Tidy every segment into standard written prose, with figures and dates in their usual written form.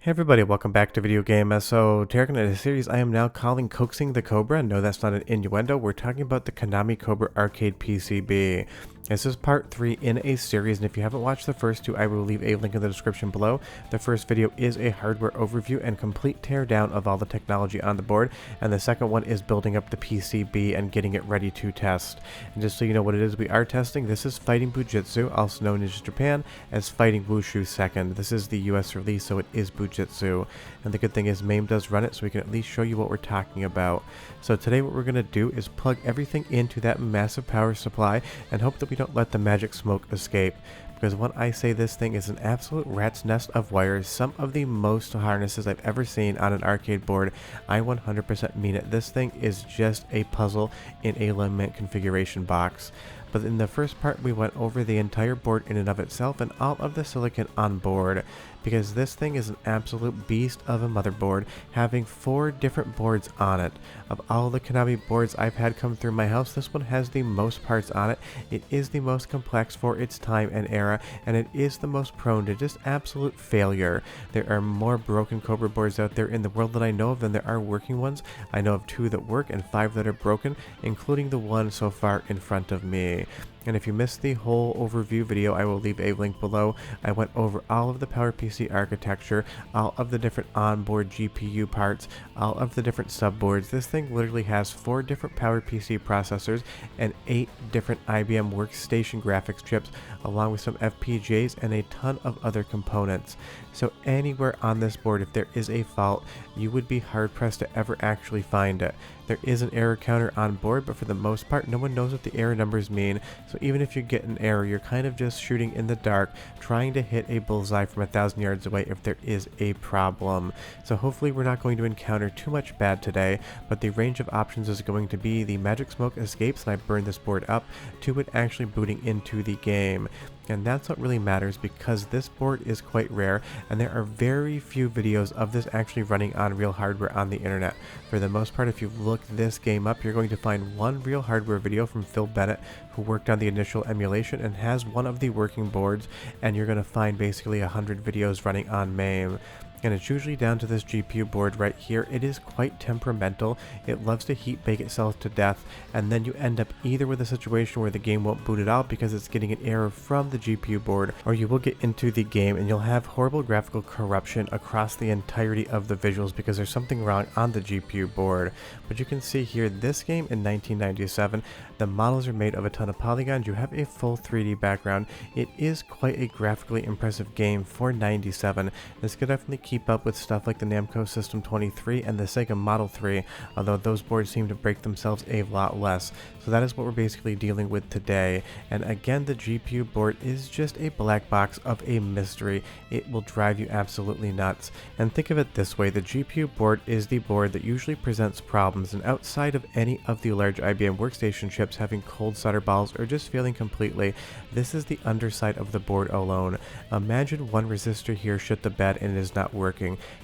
Hey everybody, welcome back to Video Game So Tekken in a series I am now calling Coaxing the Cobra. No, that's not an innuendo. We're talking about the Konami Cobra Arcade PCB. This is part 3 in a series, and if you haven't watched the first two, I will leave a link in the description below. The first video is a hardware overview and complete teardown of all the technology on the board, and the second one is building up the PCB and getting it ready to test. And just so you know what it is we are testing, this is Fighting Bujutsu, also known in Japan as Fighting Wu-Shu 2nd. This is the US release, so it is Bujutsu. And the good thing is MAME does run it, so we can at least show you what we're talking about. So today what we're going to do is plug everything into that massive power supply and hope that we don't let the magic smoke escape. Because when I say this thing is an absolute rat's nest of wires, some of the most harnesses I've ever seen on an arcade board, I 100% mean it. This thing is just a puzzle in a lament configuration box. But in the first part we went over the entire board in and of itself and all of the silicon on board, because this thing is an absolute beast of a motherboard, having 4 different boards on it. Of all the Konami boards I've had come through my house, this one has the most parts on it. It is the most complex for its time and era, and it is the most prone to just absolute failure. There are more broken Cobra boards out there in the world that I know of than there are working ones. I know of 2 that work and 5 that are broken, including the one so far in front of me. And if you missed the whole overview video, I will leave a link below. I went over all of the PowerPC architecture, all of the different onboard GPU parts, all of the different subboards. This thing literally has 4 different PowerPC processors and 8 different IBM workstation graphics chips, along with some FPGAs and a ton of other components. So anywhere on this board, if there is a fault, you would be hard pressed to ever actually find it. There is an error counter on board, but for the most part, no one knows what the error numbers mean. So even if you get an error, you're kind of just shooting in the dark, trying to hit a bullseye from 1,000 yards away if there is a problem. So hopefully we're not going to encounter too much bad today, but the range of options is going to be the magic smoke escapes and I burn this board up, to it actually booting into the game. And that's what really matters, because this board is quite rare and there are very few videos of this actually running on real hardware on the internet. For the most part, if you look this game up, you're going to find one real hardware video from Phil Bennett, who worked on the initial emulation and has one of the working boards, and you're going to find basically 100 videos running on MAME. And it's usually down to this GPU board right here. It is quite temperamental. It loves to heat bake itself to death, and then you end up either with a situation where the game won't boot at all because it's getting an error from the GPU board, or you will get into the game and you'll have horrible graphical corruption across the entirety of the visuals because there's something wrong on the GPU board. But you can see here, this game in 1997, the models are made of a ton of polygons. You have a full 3D background. It is quite a graphically impressive game for 97. This could definitely keep up with stuff like the Namco System 23 and the Sega Model 3, although those boards seem to break themselves a lot less. So that is what we're basically dealing with today. And again, the GPU board is just a black box of a mystery. It will drive you absolutely nuts. And think of it this way, the GPU board is the board that usually presents problems, and outside of any of the large IBM workstation chips having cold solder balls or just failing completely, this is the underside of the board alone. Imagine one resistor here shit the bed and it is not working.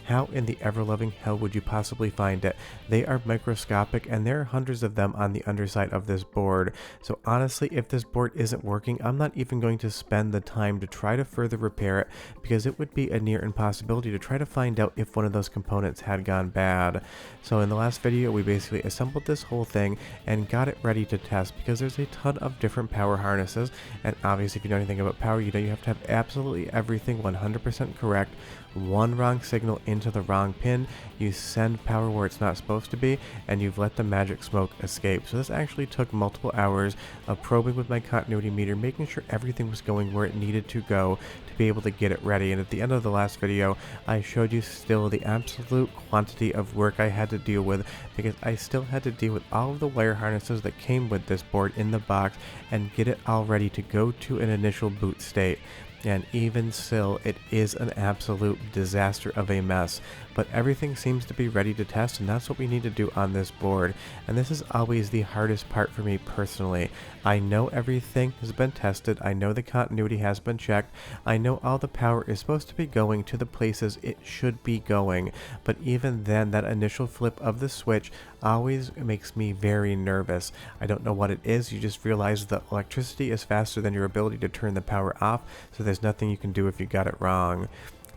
How in the ever-loving hell would you possibly find it? They are microscopic, and there are hundreds of them on the underside of this board. So honestly, if this board isn't working, I'm not even going to spend the time to try to further repair it, because it would be a near impossibility to try to find out if one of those components had gone bad. So in the last video, we basically assembled this whole thing and got it ready to test, because there's a ton of different power harnesses, and obviously if you know anything about power, you know you have to have absolutely everything 100% correct. One wrong signal into the wrong pin, you send power where it's not supposed to be, and you've let the magic smoke escape. So this actually took multiple hours of probing with my continuity meter, making sure everything was going where it needed to go to be able to get it ready. And at the end of the last video, I showed you still the absolute quantity of work I had to deal with, because I still had to deal with all of the wire harnesses that came with this board in the box and get it all ready to go to an initial boot state. And even still, it is an absolute disaster of a mess. But everything seems to be ready to test, and that's what we need to do on this board. And this is always the hardest part for me personally. I know everything has been tested, I know the continuity has been checked, I know all the power is supposed to be going to the places it should be going, but even then, that initial flip of the switch always makes me very nervous. I don't know what it is, you just realize that electricity is faster than your ability to turn the power off, so there's nothing you can do if you got it wrong.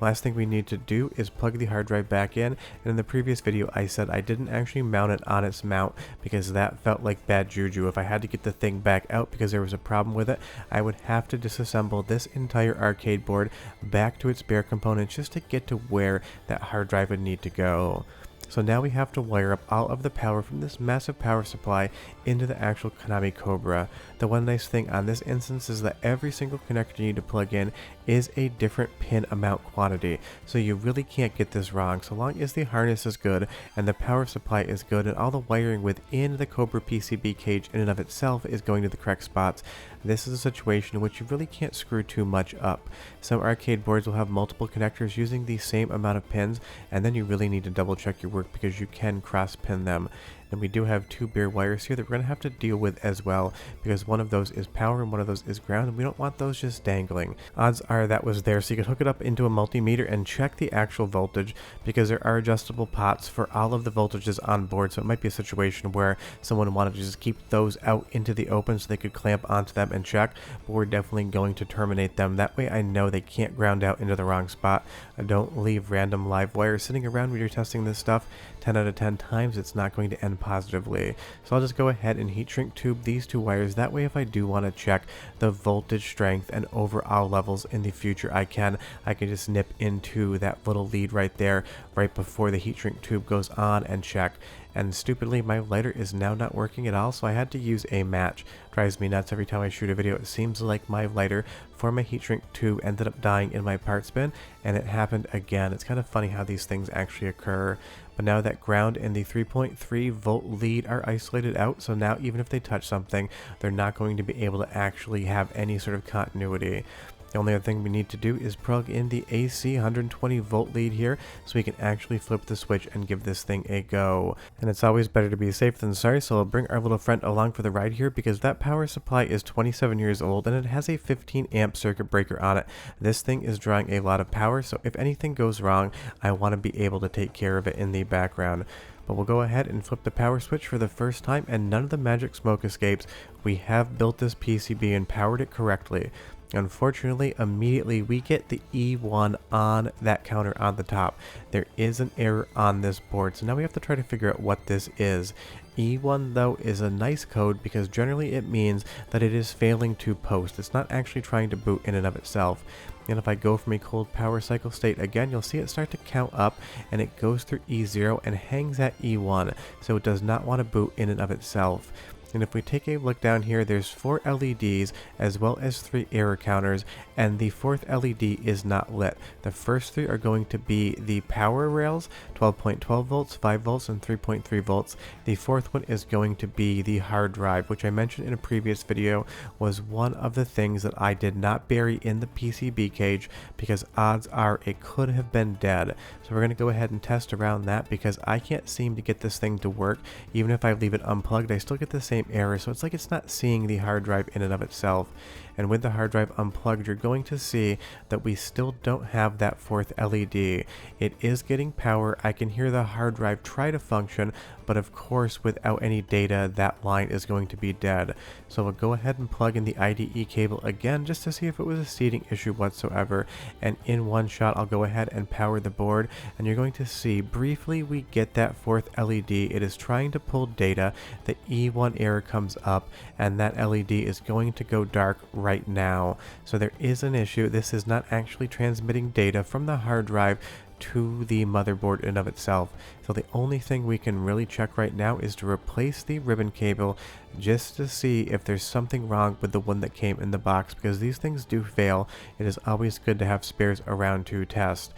Last thing we need to do is plug the hard drive back in, and in the previous video I said I didn't actually mount it on its mount because that felt like bad juju. If I had to get the thing back out because there was a problem with it, I would have to disassemble this entire arcade board back to its bare components just to get to where that hard drive would need to go. So now we have to wire up all of the power from this massive power supply into the actual Konami Cobra. The one nice thing on this instance is that every single connector you need to plug in is a different pin amount quantity, so you really can't get this wrong. So long as the harness is good and the power supply is good and all the wiring within the Cobra PCB cage in and of itself is going to the correct spots, this is a situation in which you really can't screw too much up. Some arcade boards will have multiple connectors using the same amount of pins, and then you really need to double check your work because you can cross pin them. And we do have two bare wires here that we're going to have to deal with as well, because one of those is power and one of those is ground, and we don't want those just dangling. Odds are that was there so you could hook it up into a multimeter and check the actual voltage, because there are adjustable pots for all of the voltages on board. So it might be a situation where someone wanted to just keep those out into the open so they could clamp onto them and check, but we're definitely going to terminate them. That way I know they can't ground out into the wrong spot. Don't leave random live wires sitting around when you're testing this stuff. 10 out of 10 times it's not going to end positively. So I'll just go ahead and heat shrink tube these two wires. That way if I do want to check the voltage strength and overall levels in the future, I can just nip into that little lead right there right before the heat shrink tube goes on and check. And stupidly my lighter is now not working at all, so I had to use a match. Drives me nuts every time I shoot a video. It seems like my lighter for my heat shrink tube ended up dying in my parts bin, and it happened again. It's kind of funny how these things actually occur. But now that ground and the 3.3 volt lead are isolated out, so now even if they touch something, they're not going to be able to actually have any sort of continuity. The only other thing we need to do is plug in the AC 120 volt lead here so we can actually flip the switch and give this thing a go. And it's always better to be safe than sorry, so I'll bring our little friend along for the ride here because that power supply is 27 years old and it has a 15 amp circuit breaker on it. This thing is drawing a lot of power, so if anything goes wrong, I want to be able to take care of it in the background. But we'll go ahead and flip the power switch for the first time and none of the magic smoke escapes. We have built this PCB and powered it correctly. Unfortunately, immediately we get the E1 on that counter on the top. There is an error on this board, so now we have to try to figure out what this is. E1 though is a nice code because generally it means that it is failing to post. It's not actually trying to boot in and of itself. And if I go from a cold power cycle state again, you'll see it start to count up and it goes through E0 and hangs at E1, so it does not want to boot in and of itself. And if we take a look down here, there's 4 LEDs as well as 3 error counters, and the 4th LED is not lit. The first 3 are going to be the power rails, 12.12 volts, 5 volts, and 3.3 volts. The 4th one is going to be the hard drive, which I mentioned in a previous video was one of the things that I did not bury in the PCB cage because odds are it could have been dead. So we're going to go ahead and test around that because I can't seem to get this thing to work. Even if I leave it unplugged, I still get the same error, so it's like it's not seeing the hard drive in and of itself. And with the hard drive unplugged, you're going to see that we still don't have that 4th LED. It is getting power. I can hear the hard drive try to function, but of course without any data that line is going to be dead. So we'll go ahead and plug in the IDE cable again just to see if it was a seating issue whatsoever, and in one shot I'll go ahead and power the board, and you're going to see briefly we get that 4th LED. It is trying to pull data. The E1 error comes up and that LED is going to go dark right now. So there is an issue. This is not actually transmitting data from the hard drive to the motherboard in and of itself. So the only thing we can really check right now is to replace the ribbon cable just to see if there's something wrong with the one that came in the box, because these things do fail. It is always good to have spares around to test.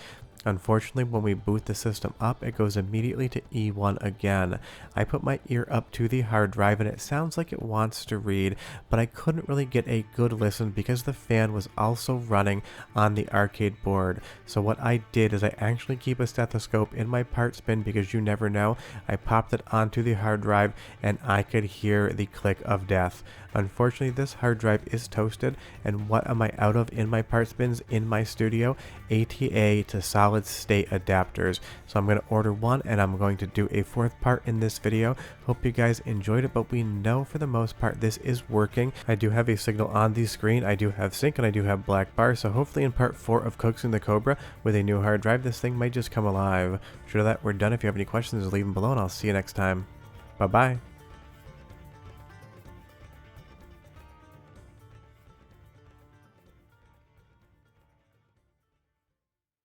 Unfortunately, when we boot the system up, it goes immediately to E1 again. I put my ear up to the hard drive and it sounds like it wants to read, but I couldn't really get a good listen because the fan was also running on the arcade board. So what I did is I actually keep a stethoscope in my parts bin because you never know. I popped it onto the hard drive and I could hear the click of death. Unfortunately, this hard drive is toasted, and what am I out of in my parts bins in my studio? ATA to solid solid state adapters. So I'm going to order one and I'm going to do a fourth part in this video. Hope you guys enjoyed it, but we know for the most part this is working. I do have a signal on the screen, I do have sync, and I do have black bar, so hopefully in part 4 of Coaxing the Cobra with a new hard drive, this thing might just come alive. Short of that, we're done. If you have any questions, leave them below and I'll see you next time. Bye bye.